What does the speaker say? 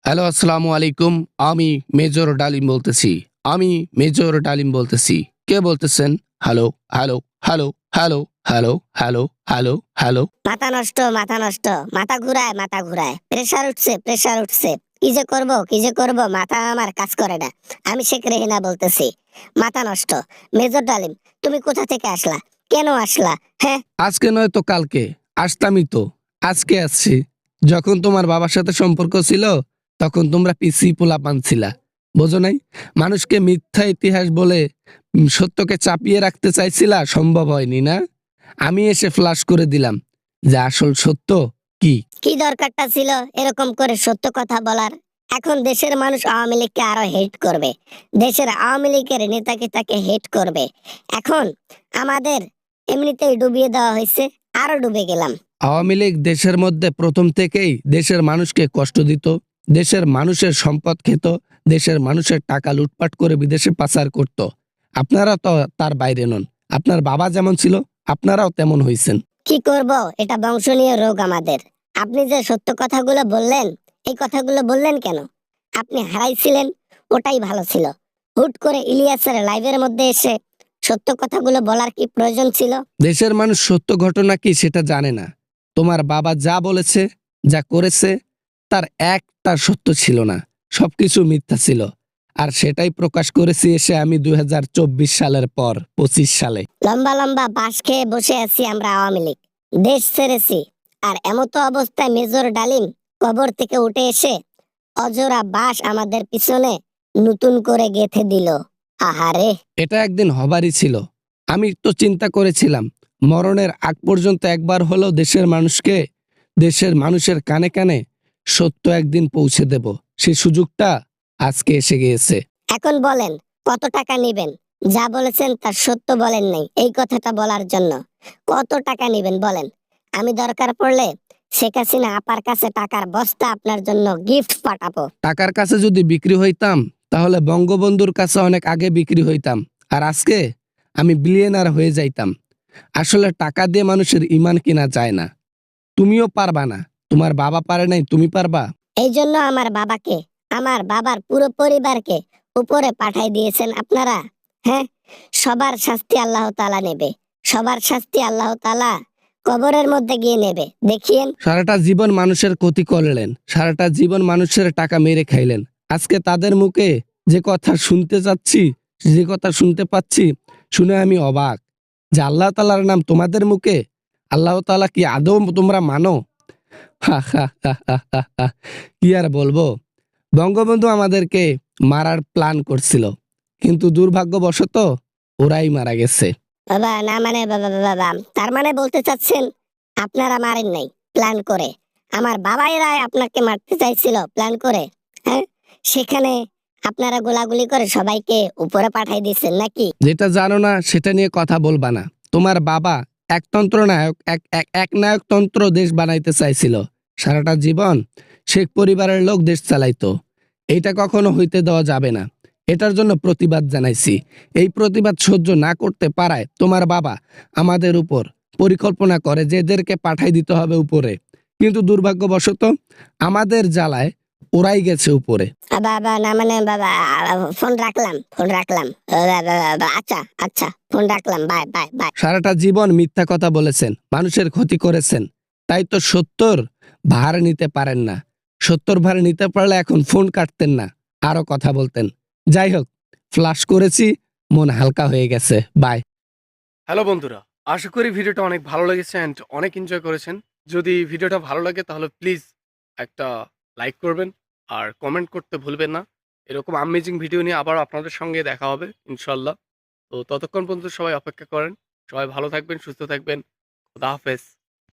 Hello, আসসালামু আলাইকুম। আমি মেজর ডালিম বলতেছি। আমি মেজর ডালিম বলতেছি। কে বলতেছেন? Hello, hello, hello, hello, hello, hello, hello, hello. মাথা নষ্ট, মাথা নষ্ট, মাথা ঘুরায়, মাথা ঘুরায়, প্রেসার উঠছে, প্রেসার উঠছে, কি যে করব, কি যে করব, মাথা আমার কাজ করে না। আমি শেখ রেহিনা বলতেছি। মাথা নষ্ট। মেজর ডালিম, তুমি কোথা থেকে আসলা? কেন আসলা? হ্যাঁ, আজকে নয় তো কালকে। আসতামই তো। আজকে আসছি। যখন তোমার বাবার সাথে সম্পর্ক ছিল, তখন তোমরা পিসি পোলাপান ছিলা। বোঝো নাই? মানুষকে মিথ্যা ইতিহাস বলে সত্যকে চাপিয়ে রাখতে চাইছিলা, সম্ভব হয়নি না? আমি এসে ফ্লাশ করে দিলাম যে আসল সত্য কি। কি দরকারটা ছিল এরকম করে সত্য কথা বলার? এখন দেশের মানুষ আওয়ামী লীগকে আরো হেট করবে। দেশের আওয়ামী লীগের নেতাকে তাকে হেট করবে। এখন আমাদের এমনিতেই ডুবিয়ে দেওয়া হয়েছে, আরো ডুবে গেলাম। আওয়ামী লীগ দেশের মধ্যে প্রথম থেকেই দেশের মানুষকে কষ্ট দিত, দেশের মানুষের সম্পদ খেত, দেশের মানুষের টাকা লুটপাট করে বিদেশে পাচার করত। আপনারা তো তার বাইরে নন। আপনার বাবা যেমন ছিল, আপনারাও তেমন হইছেন। কি করব, এটা বংশনীয় রোগ আমাদের। আপনি যে সত্য কথাগুলো বললেন, এই কথাগুলো বললেন কেন? আপনি হারাইছিলেন, ওটাই ভালো ছিল। হুট করে ইলিয়াসের লাইভের মধ্যে এসে সত্য কথাগুলো বলার কি প্রয়োজন ছিল? দেশের মানুষ সত্য ঘটনা কি সেটা জানে না। তোমার বাবা যা বলেছে, যা করেছে, তার একটা সত্য ছিল না, সবকিছু মিথ্যা ছিল। আর সেটাই প্রকাশ করেছি এসে আমি 2024 সালের পর 25 সালে। লম্বা লম্বা বাঁশ খেয়ে বসে আছি আমরা আওয়ামী লীগ, দেশ ছেড়েছি। আর এমতো অবস্থায় মেজর ডালিম কবর থেকে উঠে এসে অজোড়া বাঁশ আমাদের পিছনে নতুন করে গেঁথে দিল। আহারে! এটা একদিন হবারই ছিল। আমি তো চিন্তা করেছিলাম মরণের আগ পর্যন্ত একবার হলেও দেশের মানুষের কানে কানে সত্য একদিন পৌঁছে দেব। সেই সুযোগটা আজকে এসে গিয়েছে। এখন বলেন, কত টাকা নেবেন? যা বলেছেন তার সত্য বলেন নাই এই কথাটা বলার জন্য। কত টাকা নেবেন বলেন? আমি দরকার পড়লে শেখ হাসিনা আপার কাছে টাকার বস্তা আপনার জন্য গিফট পাঠাবো। টাকার কাছে যদি বিক্রি হইতাম, তাহলে বঙ্গবন্ধুর কাছে অনেক আগে বিক্রি হইতাম। আর আজকে আমি বিলিয়নার হয়ে যাইতাম। আসলে টাকা দিয়ে মানুষের ইমান কিনা যায় না। তুমিও পারবা না। তোমার বাবা পারে নাই, তুমি পারবা? এই জন্য আমার বাবার পুরো পরিবারকে উপরে পাঠাই দিয়েছেন আপনারা। হ্যাঁ, সবার শাস্তি আল্লাহ তাআলা নেবে। সবার শাস্তি আল্লাহ তাআলা কবরের মধ্যে গিয়ে নেবে, দেখিয়েন। সারাটা জীবন মানুষের ক্ষতি করলেন, সারাটা জীবন মানুষের টাকা মেরে খাইলেন। আজকে তাদের মুখে যে কথা শুনতে যাচ্ছি, যে কথা শুনতে পাচ্ছি, শুনে আমি অবাক যে আল্লাহ তাআলার নাম তোমাদের মুখে। আল্লাহ তাআলা কি আদৌ তোমরা মানো? হা হা হা হা হা হা। কি আর বলবো। বঙ্গবন্ধু আমাদেরকে মারার প্ল্যান করছিল, কিন্তু দুর্ভাগ্যবশত ওরাই মারা গেছে। বাবা, না মানে বাবা বাবা বাবা, তার মানে বলতে চাচ্ছেন আপনারা মারেন নাই প্ল্যান করে? আমার বাবাইরা আপনাকে মারতে চাইছিল প্ল্যান করে। হ্যাঁ, সেখানে আপনারা গোলাগুলি করে সবাইকে উপরে পাঠাই দিয়েছেন নাকি? যেটা জানো না সেটা নিয়ে কথা বলবা না। তোমার বাবা একতন্ত্র নায়ক, এক নায়কতন্ত্র দেশ বানাইতে চাইছিল। সারাটা জীবন শেখ পরিবারের লোক দেশ চালাইতো। এইটা কখনো হইতে দেওয়া যাবে না। এটার জন্য প্রতিবাদ জানাইছি। এই প্রতিবাদ সহ্য না করতে পারায় তোমার বাবা আমাদের উপর পরিকল্পনা করে যে এদেরকে পাঠাই দিতে হবে উপরে। কিন্তু দুর্ভাগ্যবশত আমাদের জ্বালায় ওরাই গেছে উপরে। বাবা, না মানে বাবা, ফোন রাখলাম, ফোন রাখলাম। বাবা, বাবা, বাবা, আচ্ছা আচ্ছা, ফোন রাখলাম, বাই বাই বাই। সারাটা জীবন মিথ্যা কথা বলেছেন, মানুষের ক্ষতি করেছেন। তাই তো সত্যর ভার নিতে পারেন না। সত্যর ভার নিতে পারলে এখন ফোন কাটতেন না, আরো কথা বলতেন। যাই হোক, ফ্লাশ করেছি, মন হালকা হয়ে গেছে। বাই। হ্যালো বন্ধুরা, আশা করি ভিডিওটা অনেক ভালো লেগেছে অ্যান্ড অনেক এনজয় করেছেন। যদি ভিডিওটা ভালো লাগে তাহলে প্লিজ একটা লাইক করবেন আর কমেন্ট করতে ভুলবেন না। এরকম আমেজিং ভিডিও নিয়ে আবার আপনাদের সঙ্গে দেখা হবে ইনশাল্লাহ। তো ততক্ষণ পর্যন্ত সবাই অপেক্ষা করেন। সবাই ভালো থাকবেন, সুস্থ থাকবেন। খুদা হাফেজ।